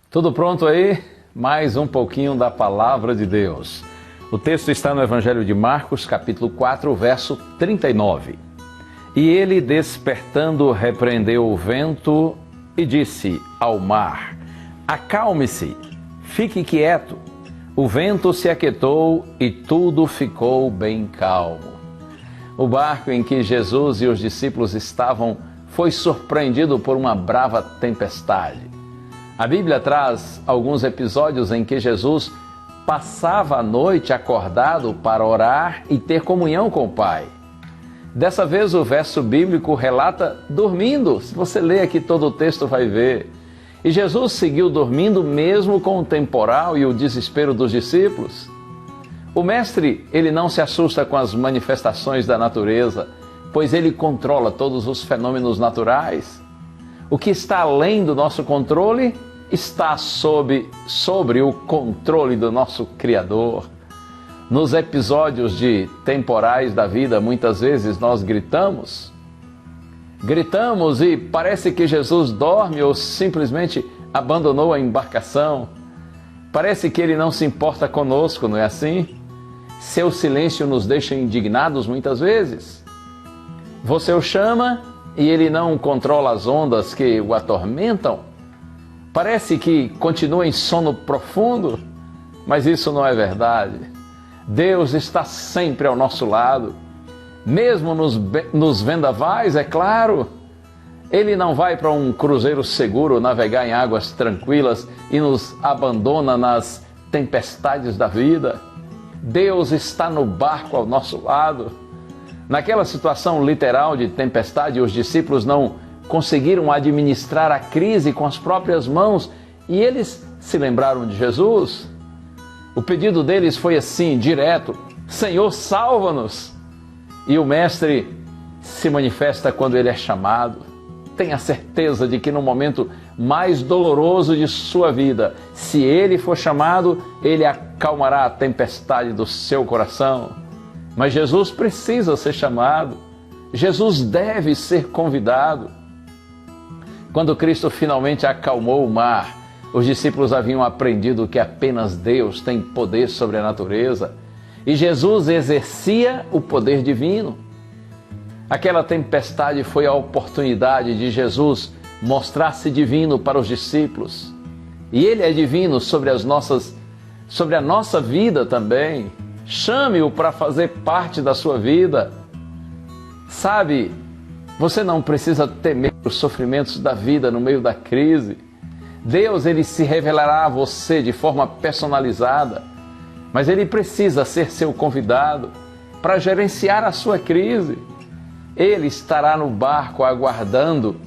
Tudo pronto aí? Mais um pouquinho da Palavra de Deus. O texto está no Evangelho de Marcos, capítulo 4, verso 39. E ele, despertando, repreendeu o vento e disse ao mar: acalme-se, fique quieto. O vento se aquietou e tudo ficou bem calmo. O barco em que Jesus e os discípulos estavam foi surpreendido por uma brava tempestade. A Bíblia traz alguns episódios em que Jesus passava a noite acordado para orar e ter comunhão com o Pai. Dessa vez o verso bíblico relata dormindo. Se você ler aqui todo o texto vai ver. E Jesus seguiu dormindo mesmo com o temporal e o desespero dos discípulos. O mestre, ele não se assusta com as manifestações da natureza, pois ele controla todos os fenômenos naturais. O que está além do nosso controle está sobre o controle do nosso Criador. Nos episódios de temporais da vida, muitas vezes nós gritamos e parece que Jesus dorme ou simplesmente abandonou a embarcação. Parece que ele não se importa conosco, não é assim? Seu silêncio nos deixa indignados muitas vezes. Você o chama e ele não controla as ondas que o atormentam. Parece que continua em sono profundo, mas isso não é verdade. Deus está sempre ao nosso lado, mesmo nos vendavais, é claro. Ele não vai para um cruzeiro seguro navegar em águas tranquilas e nos abandona nas tempestades da vida. Deus está no barco ao nosso lado. Naquela situação literal de tempestade, os discípulos não conseguiram administrar a crise com as próprias mãos e eles se lembraram de Jesus. O pedido deles foi assim, direto: Senhor, salva-nos! E o Mestre se manifesta quando ele é chamado. Tenha certeza de que no momento mais doloroso de sua vida, se ele for chamado, ele acalmará a tempestade do seu coração. Mas Jesus precisa ser chamado. Jesus deve ser convidado. Quando Cristo finalmente acalmou o mar, os discípulos haviam aprendido que apenas Deus tem poder sobre a natureza e Jesus exercia o poder divino. Aquela tempestade foi a oportunidade de Jesus mostrar-se divino para os discípulos. E Ele é divino sobre a nossa vida também. Chame-o para fazer parte da sua vida. Sabe, você não precisa temer os sofrimentos da vida no meio da crise. Deus, ele se revelará a você de forma personalizada, mas ele precisa ser seu convidado para gerenciar a sua crise. Ele estará no barco aguardando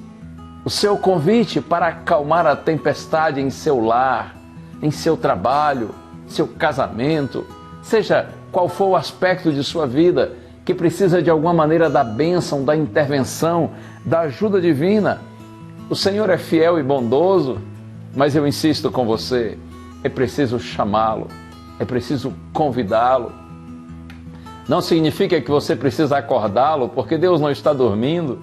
o seu convite para acalmar a tempestade em seu lar, em seu trabalho, seu casamento, seja qual for o aspecto de sua vida que precisa de alguma maneira da bênção, da intervenção, da ajuda divina. O Senhor é fiel e bondoso, mas eu insisto com você, é preciso chamá-lo, é preciso convidá-lo. Não significa que você precisa acordá-lo, porque Deus não está dormindo,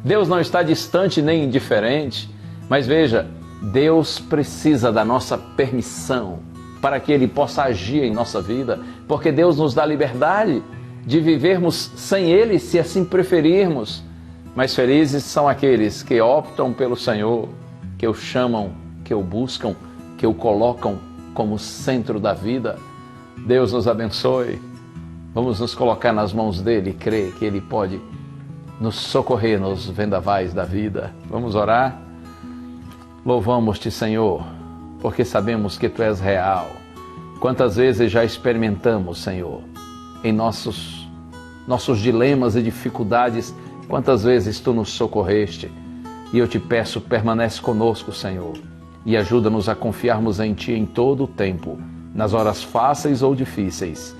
Deus não está distante nem indiferente, mas veja, Deus precisa da nossa permissão para que Ele possa agir em nossa vida, porque Deus nos dá liberdade de vivermos sem Ele, se assim preferirmos. Mas felizes são aqueles que optam pelo Senhor, que o chamam, que o buscam, que o colocam como centro da vida. Deus nos abençoe. Vamos nos colocar nas mãos dEle e crer que Ele pode nos socorrer nos vendavais da vida. Vamos orar? Louvamos-te, Senhor, porque sabemos que Tu és real. Quantas vezes já experimentamos, Senhor, em nossos dilemas e dificuldades, quantas vezes Tu nos socorreste. E eu te peço, permanece conosco, Senhor, e ajuda-nos a confiarmos em Ti em todo o tempo, nas horas fáceis ou difíceis.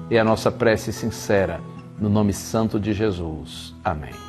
É a nossa prece sincera, no nome santo de Jesus. Amém.